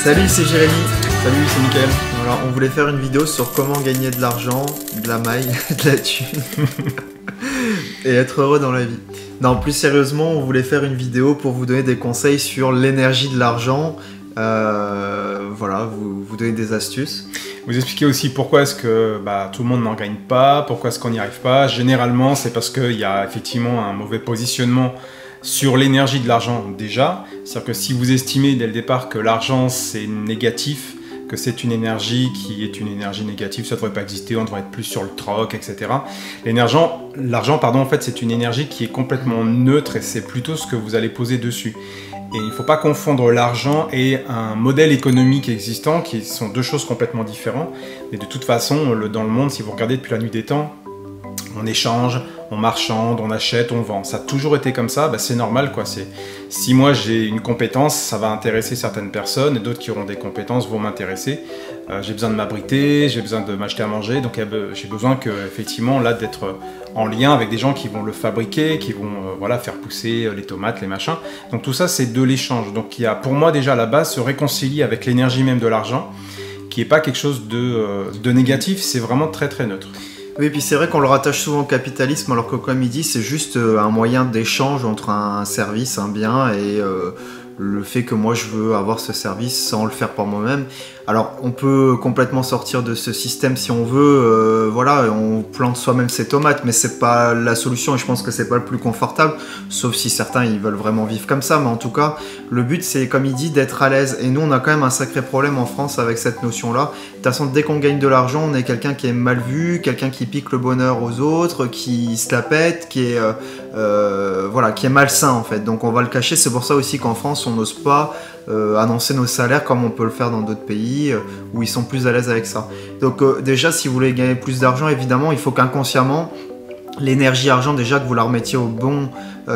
Salut, c'est Jérémy. Salut, c'est Mickaël. Voilà, on voulait faire une vidéo sur comment gagner de l'argent, de la maille, de la thune et être heureux dans la vie. Non, plus sérieusement, on voulait faire une vidéo pour vous donner des conseils sur l'énergie de l'argent. Voilà, vous donner des astuces. Vous expliquez aussi pourquoi est-ce que tout le monde n'en gagne pas, pourquoi est-ce qu'on n'y arrive pas. Généralement, c'est parce qu'il y a effectivement un mauvais positionnement sur l'énergie de l'argent déjà. C'est-à-dire que si vous estimez dès le départ que l'argent c'est négatif, que c'est une énergie qui est une énergie négative, ça ne devrait pas exister, on devrait être plus sur le troc, etc. L'argent, en fait, c'est une énergie qui est complètement neutre et c'est plutôt ce que vous allez poser dessus. Et il ne faut pas confondre l'argent et un modèle économique existant, qui sont deux choses complètement différentes. Mais de toute façon, dans le monde, si vous regardez depuis la nuit des temps, on échange, on marchande, on achète, on vend. Ça a toujours été comme ça, c'est normal, quoi. Si moi j'ai une compétence, ça va intéresser certaines personnes, et d'autres qui auront des compétences vont m'intéresser. J'ai besoin de m'abriter, j'ai besoin de m'acheter à manger, donc j'ai besoin effectivement là d'être en lien avec des gens qui vont le fabriquer, qui vont faire pousser les tomates, les machins. Donc tout ça c'est de l'échange. Donc il y a pour moi déjà à la base se réconcilier avec l'énergie même de l'argent, qui n'est pas quelque chose de négatif, c'est vraiment très très neutre. Oui, puis c'est vrai qu'on le rattache souvent au capitalisme, alors que comme il dit, c'est juste un moyen d'échange entre un service, un bien, et le fait que moi je veux avoir ce service sans le faire par moi-même. Alors on peut complètement sortir de ce système si on veut, voilà, on plante soi-même ses tomates, mais c'est pas la solution et je pense que c'est pas le plus confortable, sauf si certains ils veulent vraiment vivre comme ça, mais en tout cas le but c'est, comme il dit, d'être à l'aise. Et nous on a quand même un sacré problème en France avec cette notion là. De toute façon, dès qu'on gagne de l'argent, on est quelqu'un qui est mal vu, quelqu'un qui pique le bonheur aux autres, qui se la pète, qui est voilà, qui est malsain en fait, donc on va le cacher. C'est pour ça aussi qu'en France on n'ose pas annoncer nos salaires comme on peut le faire dans d'autres pays où ils sont plus à l'aise avec ça. Donc déjà, si vous voulez gagner plus d'argent, évidemment il faut qu'inconsciemment l'énergie argent, déjà que vous la remettiez au bon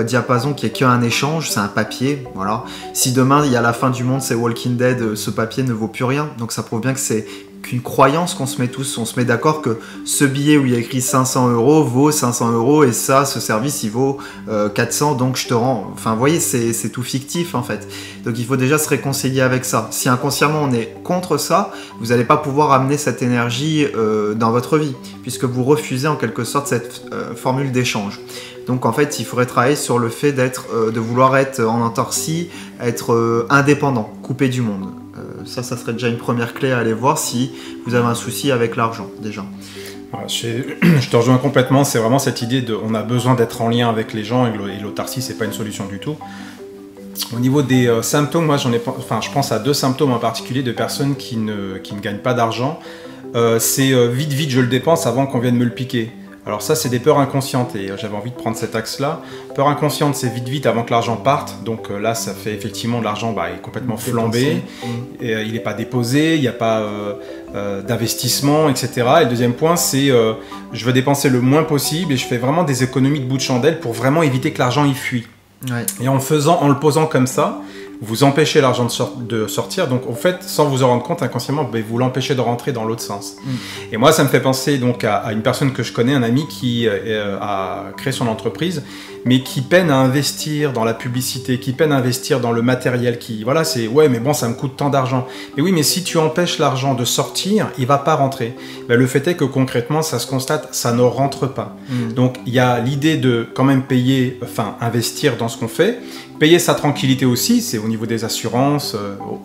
diapason, qui est qu'un échange, c'est un papier, voilà. Si demain il y a la fin du monde, c'est Walking Dead, ce papier ne vaut plus rien, donc ça prouve bien que c'est qu'une croyance qu'on se met tous, on se met d'accord que ce billet où il y a écrit 500 € vaut 500 € et ça, ce service il vaut 400, donc je te rends. Enfin vous voyez, c'est tout fictif en fait. Donc il faut déjà se réconcilier avec ça. Si inconsciemment on est contre ça, vous n'allez pas pouvoir amener cette énergie dans votre vie, puisque vous refusez en quelque sorte cette formule d'échange. Donc en fait, il faudrait travailler sur le fait de vouloir être en entorsi, être indépendant, coupé du monde. Ça serait déjà une première clé à aller voir si vous avez un souci avec l'argent, déjà. Voilà, je te rejoins complètement, c'est vraiment cette idée on a besoin d'être en lien avec les gens, et l'autarcie, c'est pas une solution du tout. Au niveau des symptômes, moi je pense à deux symptômes en particulier de personnes qui ne gagnent pas d'argent. C'est vite, je le dépense avant qu'on vienne me le piquer. Alors ça, c'est des peurs inconscientes et j'avais envie de prendre cet axe-là. Peur inconsciente, c'est vite avant que l'argent parte. Donc là, ça fait effectivement de l'argent est complètement flambé. Et, il n'est pas déposé, il n'y a pas d'investissement, etc. Et le deuxième point, c'est je veux dépenser le moins possible et je fais vraiment des économies de bout de chandelle pour vraiment éviter que l'argent y fuit. Ouais. Et en le posant comme ça, vous empêchez l'argent de sortir, donc en fait, sans vous en rendre compte, inconsciemment, vous l'empêchez de rentrer dans l'autre sens. Et moi, ça me fait penser donc à une personne que je connais, un ami qui a créé son entreprise, mais qui peine à investir dans la publicité, qui peine à investir dans le matériel, c'est ouais, mais bon, ça me coûte tant d'argent. Mais oui, mais si tu empêches l'argent de sortir, il va pas rentrer. Le fait est que concrètement, ça se constate, ça ne rentre pas. Donc, il y a l'idée de quand même investir dans ce qu'on fait, payer sa tranquillité aussi, c'est au niveau des assurances,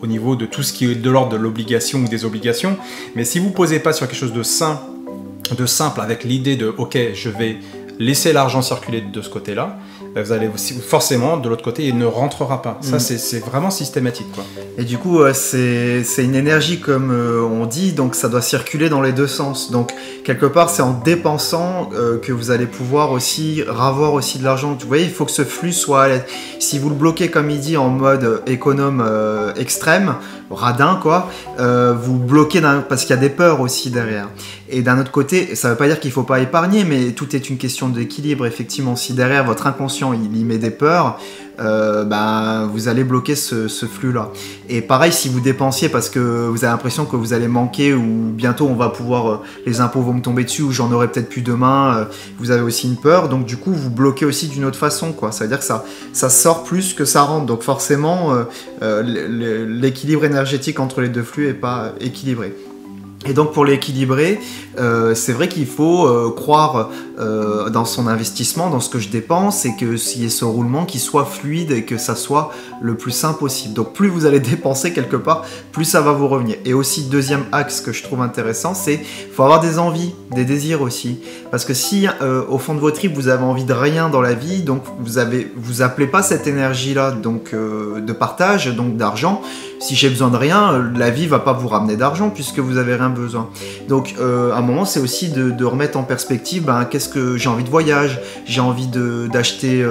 au niveau de tout ce qui est de l'ordre de l'obligation ou des obligations. Mais si vous ne posez pas sur quelque chose de simple avec l'idée de « ok, je vais laisser l'argent circuler de ce côté-là », vous allez forcément, de l'autre côté, il ne rentrera pas. Ça, c'est vraiment systématique, quoi. Et du coup, c'est une énergie, comme on dit, donc ça doit circuler dans les deux sens. Donc, quelque part, c'est en dépensant que vous allez pouvoir aussi ravoir aussi de l'argent. Vous voyez, il faut que ce flux soit à l'aise. Si vous le bloquez, comme il dit, en mode économe extrême, radin, quoi, vous bloquez parce qu'il y a des peurs aussi derrière. Et d'un autre côté, ça ne veut pas dire qu'il ne faut pas épargner, mais tout est une question d'équilibre. Effectivement, si derrière votre inconscient, il y met des peurs, vous allez bloquer ce flux-là. Et pareil, si vous dépensiez parce que vous avez l'impression que vous allez manquer ou bientôt on va pouvoir, les impôts vont me tomber dessus ou j'en aurai peut-être plus demain, vous avez aussi une peur, donc du coup vous bloquez aussi d'une autre façon, quoi. Ça veut dire que ça sort plus que ça rentre, donc forcément l'équilibre énergétique entre les deux flux n'est pas équilibré. Et donc pour l'équilibrer, c'est vrai qu'il faut croire dans son investissement, dans ce que je dépense, et que s'il y ait ce roulement qui soit fluide et que ça soit le plus sain possible. Donc plus vous allez dépenser quelque part, plus ça va vous revenir. Et aussi, deuxième axe que je trouve intéressant, c'est faut avoir des envies, des désirs aussi. Parce que si au fond de votre tripes, vous avez envie de rien dans la vie, donc vous appelez pas cette énergie-là donc de partage, donc d'argent. Si j'ai besoin de rien, la vie va pas vous ramener d'argent puisque vous avez rien besoin. Donc à un moment, c'est aussi de remettre en perspective, qu'est-ce que j'ai envie de voyage, j'ai envie d'acheter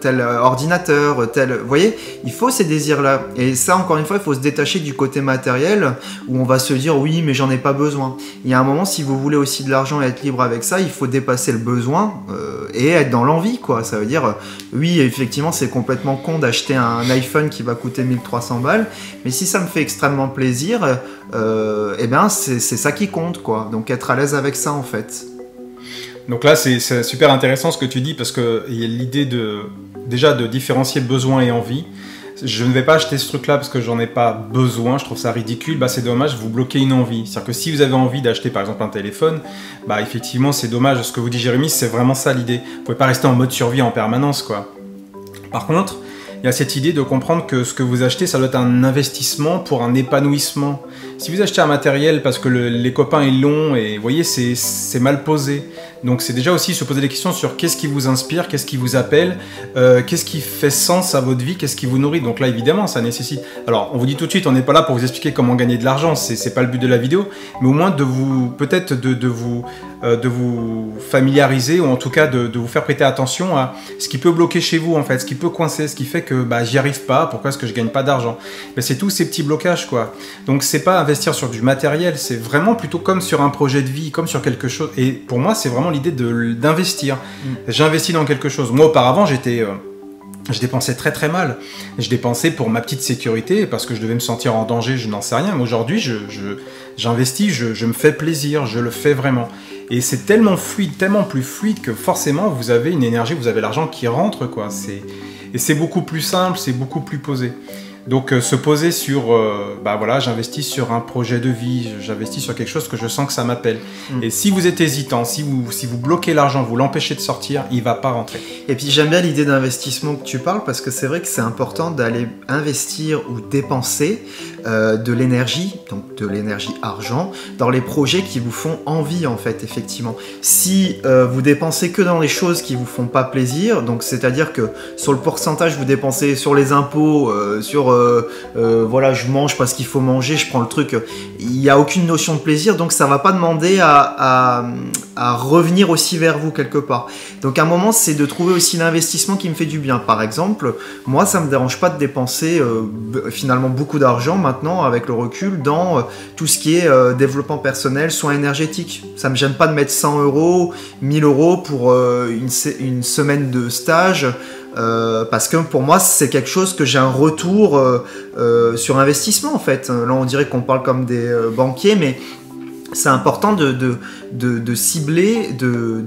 tel ordinateur, tel... Vous voyez, il faut ces désirs-là. Et ça, encore une fois, il faut se détacher du côté matériel où on va se dire oui, mais j'en ai pas besoin. Il y a un moment, si vous voulez aussi de l'argent et être libre avec ça, il faut dépasser le besoin et être dans l'envie, quoi. Ça veut dire, oui, effectivement, c'est complètement con d'acheter un iPhone qui va coûter 1300 balles, mais si ça me fait extrêmement plaisir, c'est ça qui compte, quoi. Donc être à l'aise avec ça, en fait. Donc là, c'est super intéressant ce que tu dis, parce qu'il y a l'idée déjà de différencier besoin et envie. Je ne vais pas acheter ce truc-là parce que j'en ai pas besoin, je trouve ça ridicule, c'est dommage, vous bloquez une envie. C'est-à-dire que si vous avez envie d'acheter par exemple un téléphone, effectivement c'est dommage. Ce que vous dit Jérémy, c'est vraiment ça l'idée. Vous pouvez pas rester en mode survie en permanence, quoi. Par contre, il y a cette idée de comprendre que ce que vous achetez, ça doit être un investissement pour un épanouissement. Si vous achetez un matériel parce que les copains ils l'ont, et vous voyez, c'est mal posé. Donc c'est déjà aussi se poser des questions sur qu'est-ce qui vous inspire, qu'est-ce qui vous appelle, qu'est-ce qui fait sens à votre vie, qu'est-ce qui vous nourrit. Donc là évidemment ça nécessite... Alors on vous dit tout de suite, on n'est pas là pour vous expliquer comment gagner de l'argent, c'est pas le but de la vidéo, mais au moins de vous peut-être de vous familiariser, ou en tout cas de vous faire prêter attention à ce qui peut bloquer chez vous en fait, ce qui peut coincer, ce qui fait que j'y arrive pas, pourquoi est-ce que je gagne pas d'argent. C'est tous ces petits blocages, quoi. Donc c'est pas investir sur du matériel, c'est vraiment plutôt comme sur un projet de vie, comme sur quelque chose. Et pour moi c'est vraiment l'idée d'investir. J'investis dans quelque chose. Moi auparavant je dépensais très très mal. Je dépensais pour ma petite sécurité parce que je devais me sentir en danger, je n'en sais rien. Mais aujourd'hui, j'investis, je me fais plaisir, je le fais vraiment. Et c'est tellement fluide, tellement plus fluide que forcément vous avez une énergie, vous avez l'argent qui rentre, quoi. Et c'est beaucoup plus simple, c'est beaucoup plus posé. Donc se poser sur, j'investis sur un projet de vie, j'investis sur quelque chose que je sens que ça m'appelle. Et si vous êtes hésitant, si vous bloquez l'argent, vous l'empêchez de sortir, il ne va pas rentrer. Et puis j'aime bien l'idée d'investissement que tu parles, parce que c'est vrai que c'est important d'aller investir ou dépenser de l'énergie, donc de l'énergie argent, dans les projets qui vous font envie, en fait, effectivement. Si vous dépensez que dans les choses qui vous font pas plaisir, donc c'est-à-dire que sur le pourcentage vous dépensez sur les impôts, je mange parce qu'il faut manger, je prends le truc, il n'y a aucune notion de plaisir, donc ça va pas demander à revenir aussi vers vous quelque part. Donc à un moment, c'est de trouver aussi l'investissement qui me fait du bien. Par exemple, moi ça me dérange pas de dépenser finalement beaucoup d'argent maintenant avec le recul dans tout ce qui est développement personnel, soins énergétiques. Ça me gêne pas de mettre 100 €, 1000 € pour une semaine de stage. Parce que pour moi c'est quelque chose que j'ai un retour sur investissement, en fait. Là on dirait qu'on parle comme des banquiers, mais c'est important de cibler,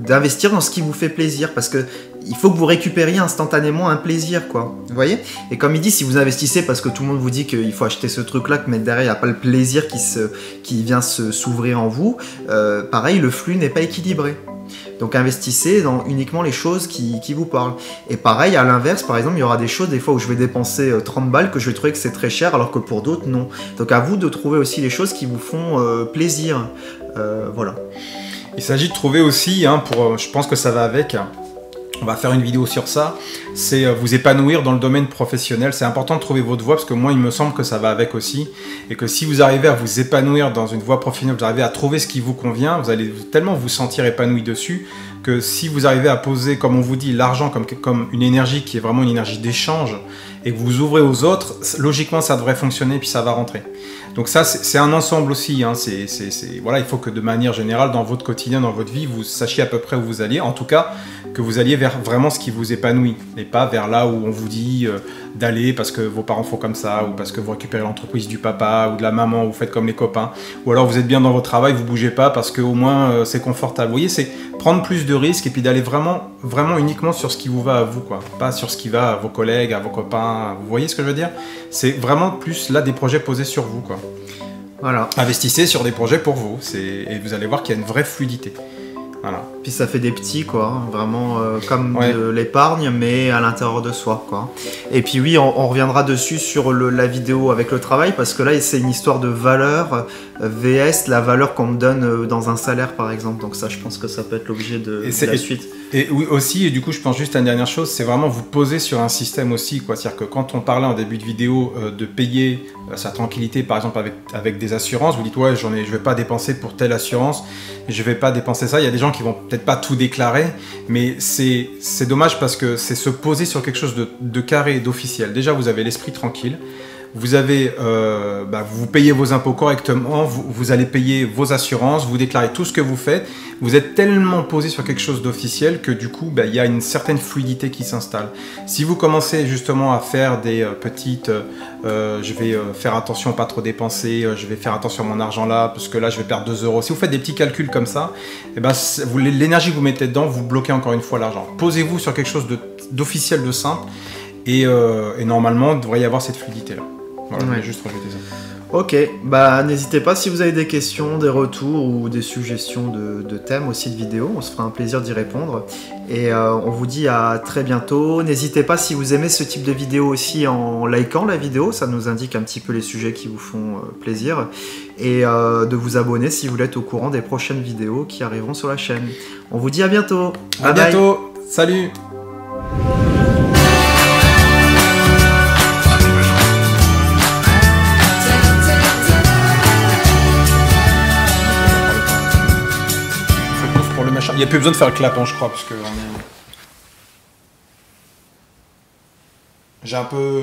d'investir dans ce qui vous fait plaisir, parce que il faut que vous récupériez instantanément un plaisir, quoi. Vous voyez? Et comme il dit, si vous investissez parce que tout le monde vous dit qu'il faut acheter ce truc-là, mais derrière il n'y a pas le plaisir qui vient s'ouvrir en vous, pareil, le flux n'est pas équilibré. Donc investissez dans uniquement les choses qui vous parlent. Et pareil, à l'inverse, par exemple, il y aura des choses des fois où je vais dépenser 30 balles que je vais trouver que c'est très cher, alors que pour d'autres, non. Donc à vous de trouver aussi les choses qui vous font plaisir. Voilà. Il s'agit de trouver aussi, je pense que ça va avec... On va faire une vidéo sur ça, c'est vous épanouir dans le domaine professionnel. C'est important de trouver votre voie, parce que moi il me semble que ça va avec aussi, et que si vous arrivez à vous épanouir dans une voie professionnelle, vous arrivez à trouver ce qui vous convient, vous allez tellement vous sentir épanoui dessus que si vous arrivez à poser, comme on vous dit, l'argent comme une énergie qui est vraiment une énergie d'échange, et que vous ouvrez aux autres, logiquement ça devrait fonctionner, puis ça va rentrer. Donc ça, c'est un ensemble aussi. Hein. Voilà, il faut que de manière générale, dans votre quotidien, dans votre vie, vous sachiez à peu près où vous alliez. En tout cas, que vous alliez vers vraiment ce qui vous épanouit, et pas vers là où on vous dit d'aller parce que vos parents font comme ça, ou parce que vous récupérez l'entreprise du papa ou de la maman, ou vous faites comme les copains, ou alors vous êtes bien dans votre travail, vous bougez pas parce qu'au moins c'est confortable. Vous voyez, c'est prendre plus de risques et puis d'aller vraiment uniquement sur ce qui vous va à vous, quoi. Pas sur ce qui va à vos collègues, à vos copains. Vous voyez ce que je veux dire? C'est vraiment plus là des projets posés sur vous, quoi. Voilà. Investissez sur des projets pour vous, et vous allez voir qu'il y a une vraie fluidité. Voilà. Puis ça fait des petits, quoi, vraiment comme de l'épargne, mais à l'intérieur de soi, quoi. Et puis oui, on reviendra dessus sur la vidéo avec le travail, parce que là, c'est une histoire de valeur VS, la valeur qu'on me donne dans un salaire, par exemple. Donc ça, je pense que ça peut être l'objet de la suite. Et oui, aussi, et du coup, je pense juste à une dernière chose, c'est vraiment vous poser sur un système aussi, quoi. C'est-à-dire que quand on parlait en début de vidéo de payer sa tranquillité, par exemple avec des assurances, vous dites ouais, je vais pas dépenser pour telle assurance, je vais pas dépenser ça. Il y a des gens qui vont peut-être pas tout déclarer, mais c'est dommage parce que c'est se poser sur quelque chose de carré, d'officiel. Déjà, vous avez l'esprit tranquille. Vous avez, vous payez vos impôts correctement, vous allez payer vos assurances, vous déclarez tout ce que vous faites. Vous êtes tellement posé sur quelque chose d'officiel que du coup, il y a une certaine fluidité qui s'installe. Si vous commencez justement à faire des petites, je vais faire attention à pas trop dépenser, je vais faire attention à mon argent là, parce que là je vais perdre 2 euros. Si vous faites des petits calculs comme ça, l'énergie que vous mettez dedans, vous bloquez encore une fois l'argent. Posez-vous sur quelque chose d'officiel, de simple, et normalement, il devrait y avoir cette fluidité là. Voilà, je vais juste rajouter ça. Ok, n'hésitez pas si vous avez des questions, des retours ou des suggestions de thèmes aussi de vidéos, on se fera un plaisir d'y répondre. Et on vous dit à très bientôt. N'hésitez pas si vous aimez ce type de vidéo aussi en likant la vidéo, ça nous indique un petit peu les sujets qui vous font plaisir. Et de vous abonner si vous voulez être au courant des prochaines vidéos qui arriveront sur la chaîne. On vous dit à bientôt. À bientôt. Salut. Il n'y a plus besoin de faire le clapant, je crois, parce que j'ai un peu